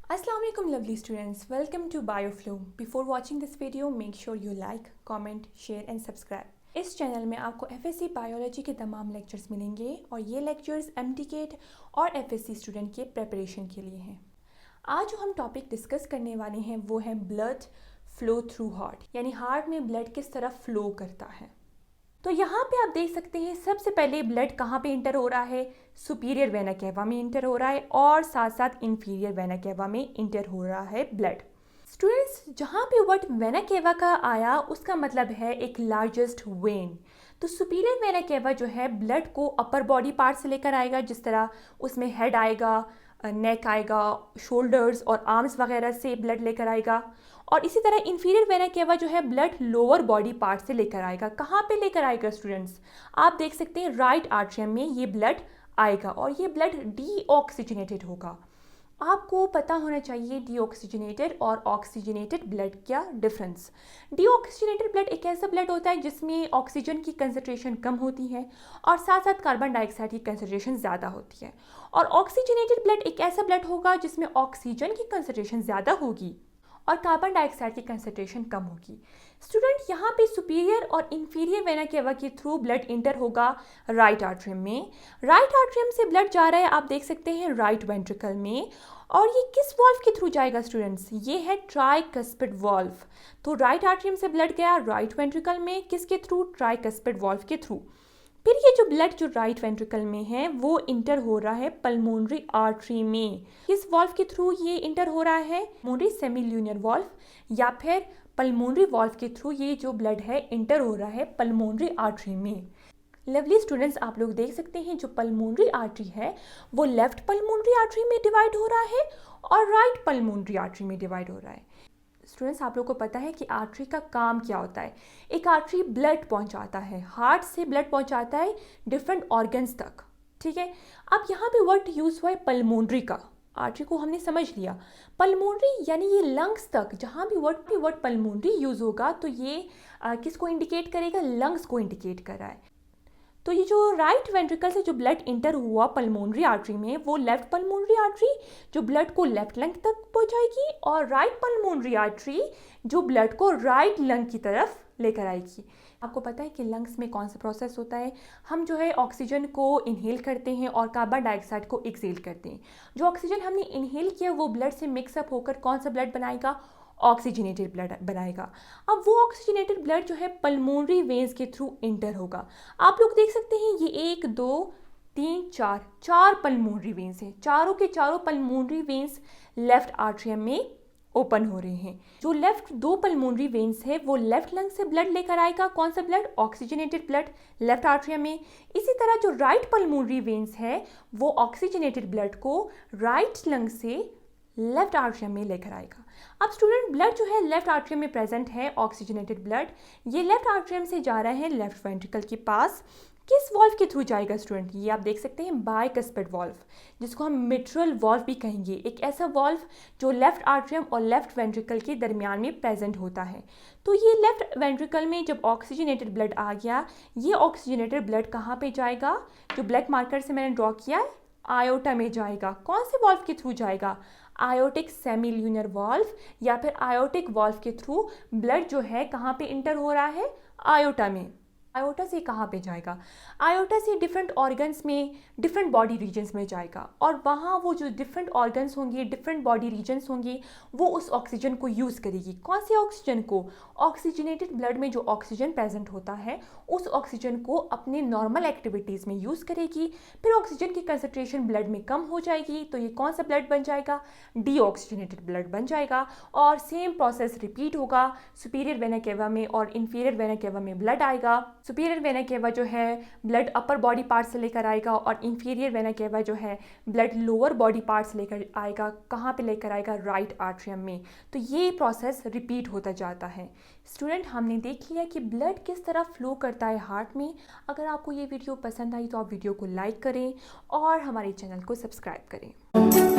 Assalamualaikum lovely students, welcome to BioFlow. Before watching this video, make sure you like, comment, share and subscribe. इस channel में आपको FSC biology के तमाम lectures मिलेंगे और ये लेक्चर्स MTCAT और FSC स्टूडेंट के प्रिपरेशन के लिए हैं। आज जो हम टॉपिक डिस्कस करने वाले हैं वो है ब्लड फ्लो थ्रू हार्ट, यानी हार्ट में ब्लड किस तरह फ्लो करता है। तो यहाँ पे आप देख सकते हैं सबसे पहले ब्लड कहाँ पे इंटर हो रहा है, सुपीरियर वेना केवा में इंटर हो रहा है और साथ साथ इंफीरियर वेना केवा में इंटर हो रहा है ब्लड। स्टूडेंट्स, जहाँ पे वर्ड वेना केवा का आया उसका मतलब है एक लार्जेस्ट वेन। तो सुपीरियर वेना केवा जो है ब्लड को अपर बॉडी पार्ट से लेकर आएगा, जिस तरह उसमें हेड आएगा, नेक आएगा, शोल्डर्स और आर्म्स वगैरह से ब्लड लेकर आएगा। और इसी तरह इंफीरियर वेना केवा जो है ब्लड लोअर बॉडी पार्ट से लेकर आएगा। कहाँ पे लेकर आएगा स्टूडेंट्स? आप देख सकते हैं राइट आर्टरियम में ये ब्लड आएगा और ये ब्लड डीऑक्सीजनेटेड होगा। आपको पता होना चाहिए डीऑक्सीजनेटेड और ऑक्सीजनेटेड ब्लड क्या डिफरेंस। डीऑक्सीजनेटेड ब्लड एक ऐसा ब्लड होता है जिसमें ऑक्सीजन की कंसंट्रेशन कम होती है और साथ साथ कार्बन डाइऑक्साइड की कंसंट्रेशन ज़्यादा होती है। और ऑक्सीजनेटेड ब्लड एक ऐसा ब्लड होगा जिसमें ऑक्सीजन की कंसंट्रेशन ज़्यादा होगी और कार्बन डाइऑक्साइड की कंसंट्रेशन कम होगी। स्टूडेंट, यहाँ पे सुपीरियर और इंफीरियर वेना केवा के थ्रू ब्लड इंटर होगा राइट आर्टरियम में। राइट आर्टरियम से ब्लड जा रहा है, आप देख सकते हैं राइट वेंट्रिकल में। और ये किस वॉल्व के थ्रू जाएगा स्टूडेंट्स? ये है ट्राइकस्पिड वॉल्व। तो राइट आर्टरियम से ब्लड गया राइट वेंट्रिकल में, किसके थ्रू? ट्राइकस्पिड वॉल्व के थ्रू। फिर ये जो ब्लड जो राइट वेंट्रिकल में है वो इंटर हो रहा है पल्मोनरी आर्टरी में। किस वॉल्व के थ्रू ये इंटर हो रहा है? पल्मोनरी सेमील्यूनर वॉल्व या फिर पल्मोनरी वॉल्व के थ्रू ये जो ब्लड है इंटर हो रहा है पल्मोनरी आर्टरी में। लवली स्टूडेंट्स, आप लोग देख सकते हैं जो पल्मोनरी आर्टरी है वो लेफ्ट पल्मोनरी आर्टरी में डिवाइड हो रहा है और राइट पल्मोनरी आर्टरी में डिवाइड हो रहा है। स्टूडेंट्स, आप लोगों को पता है कि आर्टरी का काम क्या होता है। एक आर्टरी ब्लड पहुंचाता है, हार्ट से ब्लड पहुंचाता है डिफरेंट ऑर्गन्स तक। ठीक है, अब यहाँ पे वर्ड यूज हुआ है पल्मोनरी का। आर्टरी को हमने समझ लिया, पल्मोनरी यानी ये लंग्स तक। जहाँ भी वर्ड पल्मोनरी यूज होगा तो ये किसको इंडिकेट करेगा? लंग्स को इंडिकेट कर रहा है। तो ये जो राइट वेंट्रिकल से जो ब्लड इंटर हुआ पल्मोनरी आर्टरी में वो लेफ्ट पल्मोनरी आर्टरी जो ब्लड को लेफ्ट लंग तक पहुंचाएगी और राइट पल्मोनरी आर्टरी जो ब्लड को राइट लंग की तरफ लेकर आएगी। आपको पता है कि लंग्स में कौन सा प्रोसेस होता है? हम जो है ऑक्सीजन को इनहेल करते हैं और कार्बन डाइऑक्साइड को एक्सहेल करते हैं। जो ऑक्सीजन हमने इनहेल किया वो ब्लड से मिक्सअप होकर कौन सा ब्लड बनाएगा? ऑक्सीजनेटेड ब्लड बनाएगा। अब वो ऑक्सीजनेटेड ब्लड जो है पल्मोनरी वेन्स के थ्रू इंटर होगा। आप लोग देख सकते हैं ये 1 2 3 4 पल्मोनरी वेन्स हैं। चारों के चारों पल्मोनरी वेन्स लेफ्ट आर्टरियम में ओपन हो रहे हैं। जो लेफ्ट 2 पल्मोनरी वेन्स है वो लेफ्ट लंग से ब्लड लेकर आएगा। कौन सा blood? Oxygenated blood left atrium में। इसी तरह जो राइट पल्मोनरी वेन्स है वो ऑक्सीजनेटेड ब्लड को राइट लंग से लेफ्ट आर्टरियम में लेकर आएगा। अब स्टूडेंट, ब्लड जो है लेफ्ट आर्टरियम में प्रेजेंट है, ऑक्सीजनेटेड ब्लड। ये लेफ्ट आर्टरियम से जा रहा है लेफ्ट वेंट्रिकल के पास। किस वॉल्व के थ्रू जाएगा स्टूडेंट? ये आप देख सकते हैं बाइकस्पिड वॉल्व, जिसको हम मिट्रल वॉल्व भी कहेंगे। एक ऐसा वॉल्व जो लेफ्ट आर्टरियम और लेफ्ट वेंट्रिकल के दरमियान में प्रेजेंट होता है। तो ये लेफ्ट वेंट्रिकल में जब ऑक्सीजनेटेड ब्लड आ गया, ये ऑक्सीजनेटेड ब्लड कहाँ पे जाएगा? जो ब्लैक मार्कर से मैंने ड्रॉ किया है, आयोटा में जाएगा। कौन से वॉल्व के थ्रू जाएगा? आयोटिक सेमील्यूनर वॉल्व या फिर आयोटिक वॉल्व के थ्रू ब्लड जो है कहाँ पे इंटर हो रहा है? आयोटा में। आयोटा से कहाँ पे जाएगा? आयोटा से डिफरेंट ऑर्गन्स में, डिफरेंट बॉडी रीजन्स में जाएगा और वहाँ वो जो डिफरेंट ऑर्गन्स होंगे, डिफरेंट बॉडी रीजन्स होंगे, वो उस ऑक्सीजन को यूज़ करेगी। कौन से ऑक्सीजन को? ऑक्सीजनेटेड ब्लड में जो ऑक्सीजन प्रेजेंट होता है उस ऑक्सीजन को अपने नॉर्मल एक्टिविटीज़ में यूज़ करेगी। फिर ऑक्सीजन की कंसंट्रेशन ब्लड में कम हो जाएगी तो ये कौन सा ब्लड बन जाएगा? डीऑक्सीजनेटेड ब्लड बन जाएगा। और सेम प्रोसेस रिपीट होगा। सुपीरियर वेना केवा में और इंफीरियर वेना केवा में ब्लड आएगा। सुपीरियर वेना केवा जो है ब्लड अपर बॉडी पार्ट से लेकर आएगा और इंफीरियर वेना केवा जो है ब्लड लोअर बॉडी पार्ट से लेकर आएगा। कहाँ पे लेकर आएगा? राइट आर्टरियम में। तो ये प्रोसेस रिपीट होता जाता है। स्टूडेंट, हमने देख लिया कि ब्लड किस तरह फ्लो करता है हार्ट में। अगर आपको ये वीडियो पसंद आई तो आप वीडियो को लाइक करें और हमारे चैनल को सब्सक्राइब करें।